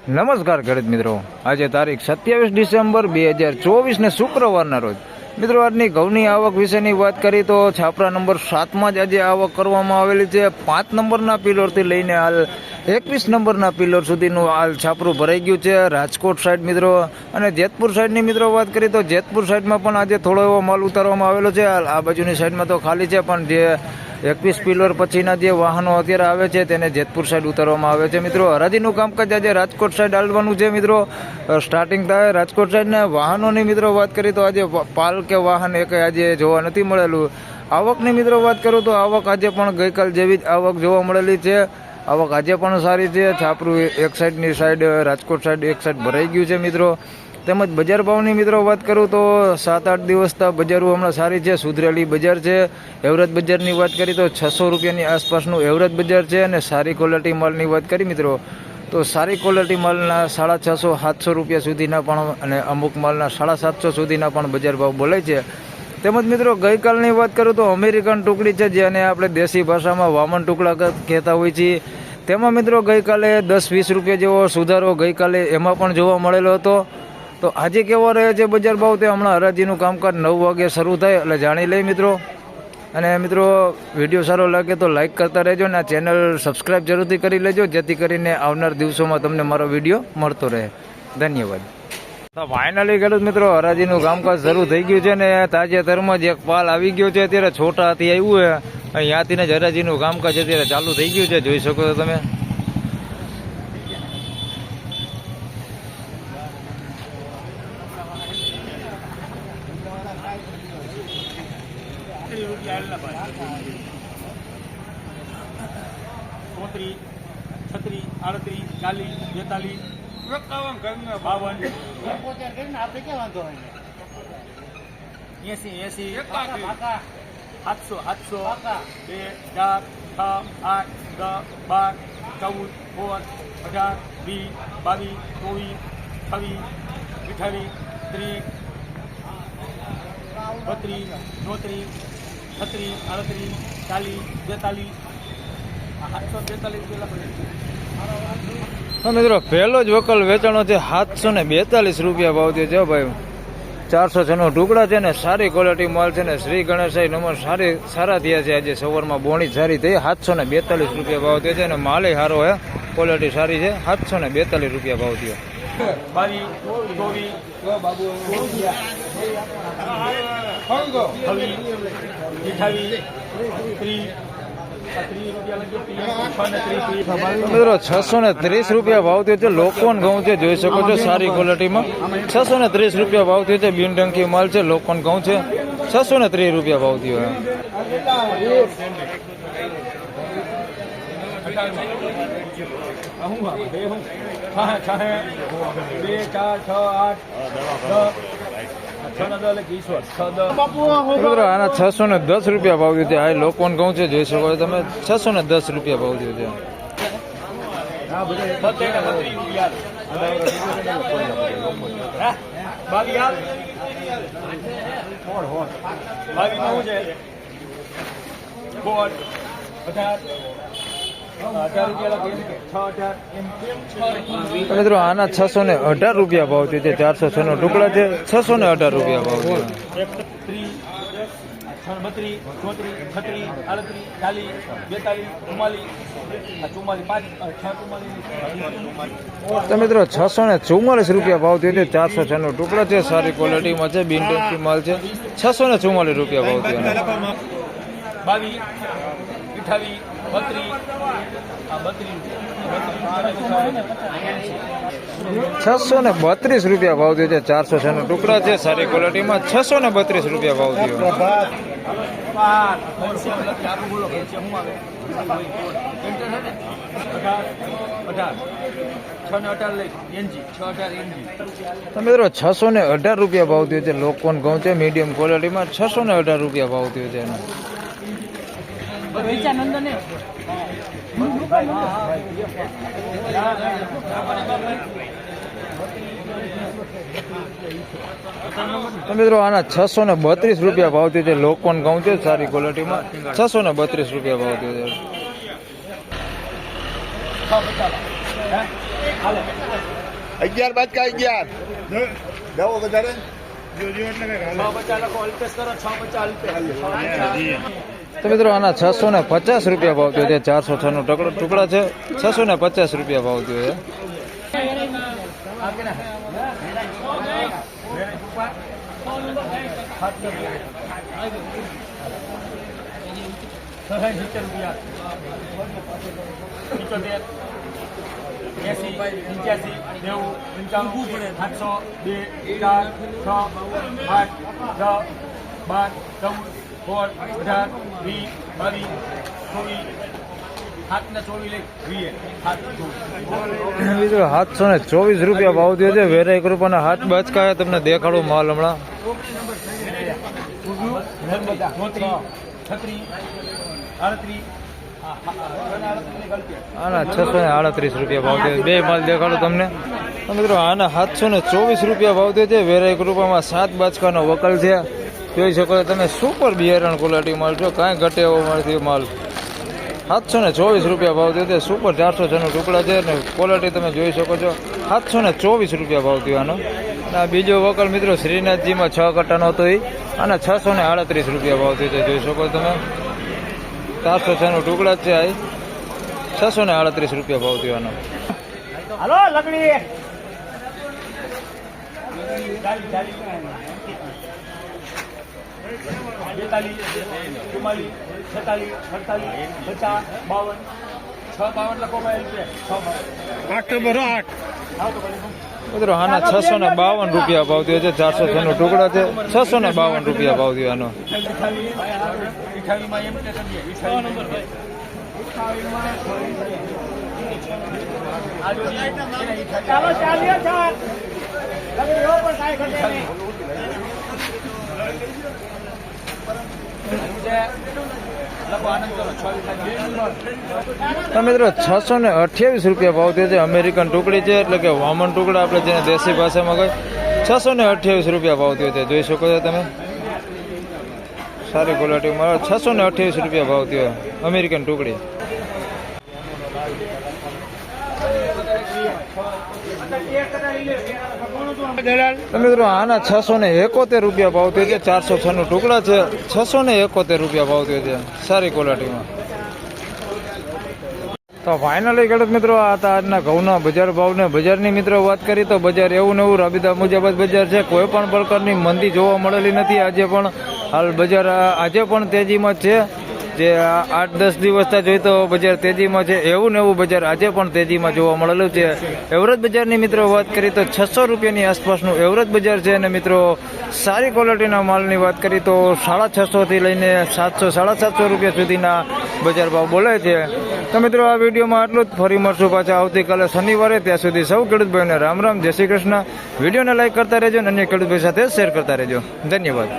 નમસ્કાર ખેડૂત મિત્રો, આજે તારીખ 27 ડિસેમ્બર 2024 ને શુક્રવારના રોજ મિત્રો આજની ઘઉંની આવક વિશેની વાત કરી તો છાપરા નંબર 7માં જ આજે આવક કરવામાં આવેલી છે। 5 નંબરના પિલરથી લઈને હાલ 21 નંબરના પિલર સુધીનું હાલ છાપરું ભરાઈ ગયું છે રાજકોટ સાઈડ મિત્રો। અને જેતપુર સાઈડની મિત્રો વાત કરી તો જેતપુર સાઈડમાં પણ આજે થોડો એવો માલ ઉતારવામાં આવેલો છે। હાલ આ બાજુની સાઈડમાં તો ખાલી છે, પણ જે 21 પિલર પછીના જે વાહનો અત્યારે આવે છે તેને જેતપુર સાઈડ ઉતારવામાં આવે છે મિત્રો। હરાજીનું કામકાજ આજે રાજકોટ સાઈડ હાલવાનું છે મિત્રો। સ્ટાર્ટિંગ થાય રાજકોટ સાઈડના વાહનોની મિત્રો વાત કરી તો આજે પાલ કે વાહન એક આજે જોવા નથી મળેલું। આવકની મિત્રો વાત કરું તો આવક આજે પણ ગઈકાલ જેવી જ આવક જોવા મળેલી છે। આવક આજે પણ સારી છે। છાપરું એક સાઈડની સાઈડ રાજકોટ સાઈડ એક સાઈડ ભરાઈ ગયું છે મિત્રો। તેમજ બજાર ભાવની મિત્રો વાત કરું તો 7-8 દિવસથી બજારો હમણાં સારી છે, સુધરેલી બજાર છે। એવરેજ બજારની વાત કરી તો 600 રૂપિયાની આસપાસનું એવરેજ બજાર છે। અને સારી ક્વોલિટી માલની વાત કરી મિત્રો તો સારી ક્વોલિટી માલના 650-700 રૂપિયા સુધીના પણ અને અમુક માલના 750 સુધીના પણ બજાર ભાવ બોલાય છે। તેમજ મિત્રો ગઈકાલની વાત કરું તો અમેરિકન ટુકડી છે, જેને આપણે દેશી ભાષામાં વામન ટુકડા કહેતા હોઈએ છીએ, તેમાં મિત્રો ગઈકાલે 10-20 રૂપિયા જેવો સુધારો ગઈકાલે એમાં પણ જોવા મળેલો હતો। તો આજે કેવો રહે છે બજાર ભાવ તે હમણાં હરાજીનું કામકાજ 9 વાગે શરૂ થાય એટલે જાણી લઈ મિત્રો। અને મિત્રો વિડીયો સારો લાગે તો લાઇક કરતા રહેજો અને આ ચેનલ સબસ્ક્રાઈબ જરૂરથી કરી લેજો, જેથી કરીને આવનાર દિવસોમાં તમને મારો વિડીયો મળતો રહે। ધન્યવાદ। તો ફાઇનલી ખેડૂત મિત્રો હરાજીનું કામકાજ શરૂ થઈ ગયું છે ને તાજેતરમાં જ એક પાલ આવી ગયો છે, અત્યારે છોટાથી આવ્યું છે, અહીંયાથી જ હરાજીનું કામકાજ અત્યારે ચાલુ થઈ ગયું છે, જોઈ શકો છો તમે। ચોત્રીસ, 36, 38, 40, 42, 52, 80, 700, 700, 2, 4, 6, 8, 10, 12, 14, 15, 16, 22, 23, 28, 30, 32, 33, 34, 36, 42, 43, મિત્રો પહેલો જ વકલ વેચાણો છે 742 રૂપિયા ભાવ થયો છે ભાઈ। 406 ટુકડા છે ને સારી ક્વોલિટી માલ છે ને શ્રી ગણેશાઈ નંબર સારા થયા છે। આજે સવારમાં બોણી સારી થઈ 742 રૂપિયા ભાવ થયો છે અને માલે સારો હે, ક્વોલિટી સારી છે। 742 રૂપિયા ભાવ થયો। 630 રૂપિયા ભાવ થયો છે। લોકોન ઘઉં છે, જોઈ શકો છો સારી ક્વોલિટીમાં 630 રૂપિયા ભાવ થયો છે। બિનડંકી માલ છે, લોકોન ઘઉં છે, 630 રૂપિયા ભાવ થયો છે। આના 610 રૂપિયા ભાવ થયો છે। આ લોકોન ઘઉં છે, જોઈ શકો છો તમે, 610 રૂપિયા ભાવ થયો છે। મિત્રો આના 618 રૂપિયા ભાવ થયો છે। 406 ટુકડા છે, 618 રૂપિયા ભાવ થયો। 32, 33, 34, 38, 40, 44, 45, 44, તો મિત્રો 644 રૂપિયા ભાવ થયો છે। 406 ટુકડા છે, સારી ક્વોલિટીમાં છે, બિનડંકી માલ છે, 644 રૂપિયા ભાવ થયો। 22, 28, 32, 632 રૂપિયા ભાવ થયો છે। 406 ટુકડા છે, સારી ક્વોલિટીમાં, 632 રૂપિયા ભાવ થયો। 618 રૂપિયા ભાવ થયો છે। લોકોન ઘઉં છે, મીડિયમ ક્વોલિટીમાં, 618 રૂપિયા ભાવ થયો છે એનો। મિત્રો આના 632 રૂપિયા ભાવ થયો છે। લોકોન ઘઉં છે, સારી ક્વોલિટીમાં, 632 રૂપિયા ભાવ થયો છે। 11 બાદકા 11 દેવો વધારે 650 લખો અલ્પેશ કરો 650 તો મિત્રો આના 650 રૂપિયા ભાવ થયો છે. 406 નો ટુકડા છે. 650 રૂપિયા ભાવ થયો છે. મિત્રો 724 રૂપિયા ભાવ થયો છે. વેરાઈ ગ્રુપના હાથ બચકાયા તમને દેખાડું માલ હમણાં. આના 638 રૂપિયા ભાવ થયો. બે માલ દેખાડો તમને. તો મિત્રો આના 724 રૂપિયા ભાવ થયો છે. વેરાઈ ગ્રુપમાં 7 બાચકાનો વકલ છે. જોઈ શકો છો તમે. સુપર બિયારણ ક્વોલિટી માલ છો. કાંઈ ઘટે એવો મળતી માલ. 724 રૂપિયા ભાવ થયો છે. સુપર 406 નો ટુકડા છે ને ક્વોલિટી તમે જોઈ શકો છો. 724 રૂપિયા ભાવ થયો આનો. આ બીજો વકલ મિત્રો શ્રીનાથજીમાં 6 કટ્ટાનો હતો એ. આના 638 રૂપિયા ભાવ થયો છે. જોઈ શકો તમે. 406 નો ટુકડા છે. આ 638 રૂપિયા ભાવ થયો આનો. હાલો લગડી મિત્રો આના 652 રૂપિયા ભાવ થયો છે. 406 નો ટુકડા છે. 652 રૂપિયા ભાવ થયો આનો. ચાલો ચાલ્યો ચાલ લગડીઓ પણ કાંઈ ઘટે નહીં. તો મિત્રો 628 રૂપિયા ભાવ થયો છે. અમેરિકન ટુકડી છે એટલે કે વામન ટુકડા આપણે જેને દેશી ભાષામાં કહે. 628 રૂપિયા ભાવ થયો છે. જોઈ શકો છો તમે. સારી ક્વોલિટીમાં 628 રૂપિયા ભાવ થયો અમેરિકન ટુકડી. તો મિત્રો આના 671 રૂપિયા ભાવ થયો છે. 406 નો ટુકડા છે. 671 રૂપિયા ભાવ થયો છે. સારી ક્વોલિટીમાં. તો ફાઇનલી ખેડૂત મિત્રો આ હતા આજના ઘઉંના બજાર ભાવને બજારની મિત્રો વાત કરી તો બજાર એવું ને એવું રાબેતા મુજબ જ બજાર છે. કોઈ પણ પ્રકારની મંદી જોવા મળેલી નથી. આજે પણ હાલ બજાર આજે પણ તેજીમાં છે. જે 8-10 દિવસથી જોઈ તો બજાર તેજીમાં છે. એવું ને એવું બજાર આજે પણ તેજીમાં જોવા મળેલું છે. એવરેજ બજારની મિત્રો વાત કરી તો 600 રૂપિયાની આસપાસનું એવરેજ બજાર છે. અને મિત્રો સારી ક્વોલિટીના માલની વાત કરી તો 650 થી લઈને 700-750 રૂપિયા સુધીના બજાર ભાવ બોલે છે. તો મિત્રો આ વિડીયોમાં આટલું જ. ફરી મળશું પાછા આવતીકાલે શનિવારે. ત્યાં સુધી સૌ ખેડૂત ભાઈઓને રામ રામ, જય શ્રી કૃષ્ણ. વિડીયોને લાઈક કરતા રહેજો અને અન્ય ખેડૂત ભાઈ સાથે શેર કરતા રહેજો. ધન્યવાદ.